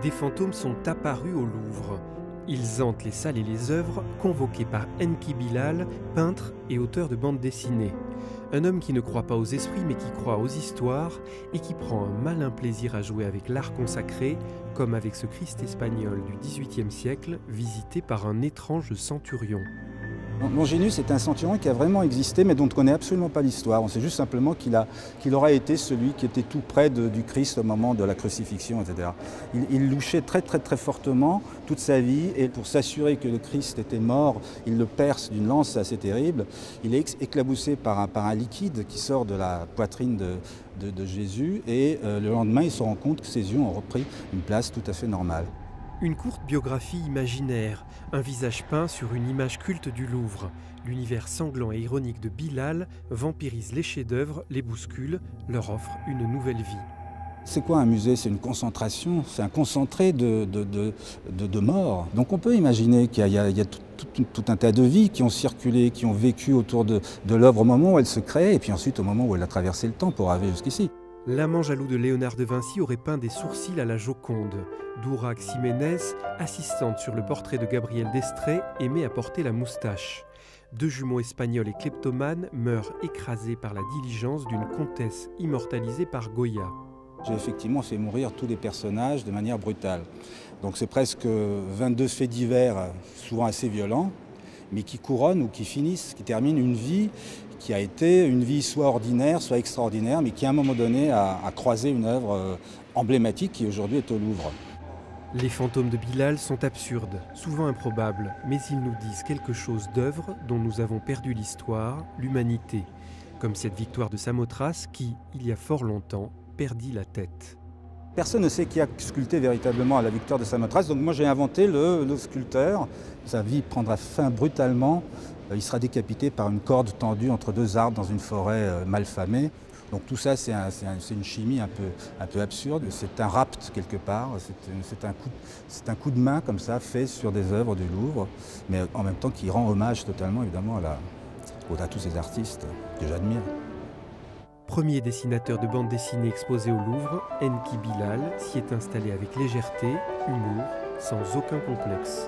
Des fantômes sont apparus au Louvre. Ils hantent les salles et les œuvres convoqués par Enki Bilal, peintre et auteur de bande dessinée. Un homme qui ne croit pas aux esprits mais qui croit aux histoires et qui prend un malin plaisir à jouer avec l'art consacré, comme avec ce Christ espagnol du XVIIIe siècle visité par un étrange centurion. Longínus est un centurion qui a vraiment existé, mais dont on ne connaît absolument pas l'histoire. On sait juste simplement qu'il aurait été celui qui était tout près du Christ au moment de la crucifixion, etc. Il louchait très fortement toute sa vie, et pour s'assurer que le Christ était mort, il le perce d'une lance assez terrible. Il est éclaboussé par un liquide qui sort de la poitrine de Jésus, et le lendemain, il se rend compte que ses yeux ont repris une place tout à fait normale. Une courte biographie imaginaire, un visage peint sur une image culte du Louvre. L'univers sanglant et ironique de Bilal vampirise les chefs-d'œuvre, les bouscule, leur offre une nouvelle vie. C'est quoi un musée? C'est une concentration, c'est un concentré de morts. Donc on peut imaginer qu'il y a tout un tas de vies qui ont circulé, qui ont vécu autour de l'œuvre au moment où elle se crée, et puis ensuite au moment où elle a traversé le temps pour arriver jusqu'ici. L'amant jaloux de Léonard de Vinci aurait peint des sourcils à la Joconde. Durac Ximénez, assistante sur le portrait de Gabriel d'Estrée, aimait à porter la moustache. Deux jumeaux espagnols et kleptomanes meurent écrasés par la diligence d'une comtesse immortalisée par Goya. J'ai effectivement fait mourir tous les personnages de manière brutale. Donc c'est presque 22 faits divers, souvent assez violents, mais qui couronnent ou qui finissent, qui terminent une vie qui a été une vie soit ordinaire, soit extraordinaire, mais qui à un moment donné a croisé une œuvre emblématique qui aujourd'hui est au Louvre. Les fantômes de Bilal sont absurdes, souvent improbables, mais ils nous disent quelque chose d'œuvres dont nous avons perdu l'histoire, l'humanité, comme cette victoire de Samothrace qui, il y a fort longtemps, perdit la tête. Personne ne sait qui a sculpté véritablement à la victoire de Samothrace, donc moi j'ai inventé le sculpteur. Sa vie prendra fin brutalement, il sera décapité par une corde tendue entre deux arbres dans une forêt malfamée. Donc tout ça c'est une chimie un peu absurde, c'est un rapt quelque part, c'est un coup de main comme ça fait sur des œuvres du Louvre, mais en même temps qui rend hommage totalement évidemment à tous ces artistes que j'admire. Premier dessinateur de bande dessinée exposé au Louvre, Enki Bilal s'y est installé avec légèreté, humour, sans aucun complexe.